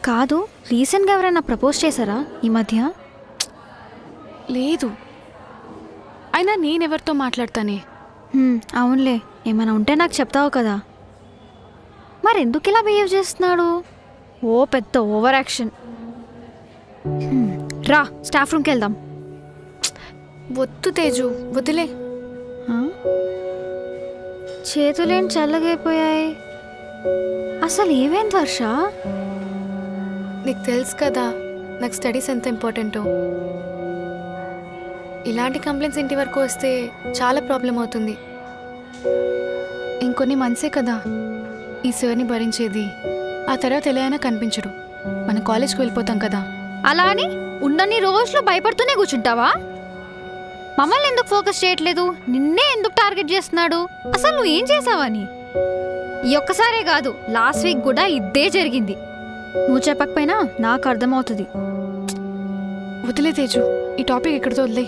కాదు, రీసెంట్గా ఎవరైనా ప్రపోజ్ చేశారా ఈ మధ్య? లేదు. అయినా నేనెవరితో మాట్లాడతానే? అవునులే, ఏమైనా ఉంటే నాకు చెప్తావు కదా. మరి ఎందుకు ఇలా బిహేవ్ చేస్తున్నాడు? ఓ పెద్ద ఓవర్ యాక్షన్. రా, స్టాఫ్ రూమ్కి వెళ్దాం. వద్దు తేజు, వదిలే. చేతులేం చల్లగైపోయాయి. అసలు ఏమైంది వర్ష? నీకు తెలుసు కదా నాకు స్టడీస్ ఎంత ఇంపార్టెంటో. ఇలాంటి కంప్లైంట్స్ ఇంటి వరకు వస్తే చాలా ప్రాబ్లం అవుతుంది. ఇంకొన్ని మంత్సే కదా ఈ సార్ని భరించేది. ఆ తర్వాత ఎలా అయినా కనిపించడు. మనం కాలేజ్కి వెళ్ళిపోతాం కదా. అలా అని ఉన్నన్ని రోజులు భయపడుతూనే కూర్చుంటావా? మమ్మల్ని ఎందుకు ఫోకస్ చేయట్లేదు? నిన్నే ఎందుకు టార్గెట్ చేస్తున్నాడు? అసలు నువ్వు ఏం చేసావని? ఈ ఒక్కసారే కాదు, లాస్ట్ వీక్ కూడా ఇదే జరిగింది. నువ్వు చెప్పకపోయినా నాకు అర్థమవుతుంది. వదిలే తేజు, ఈ టాపిక్ ఇక్కడితో వదిలే.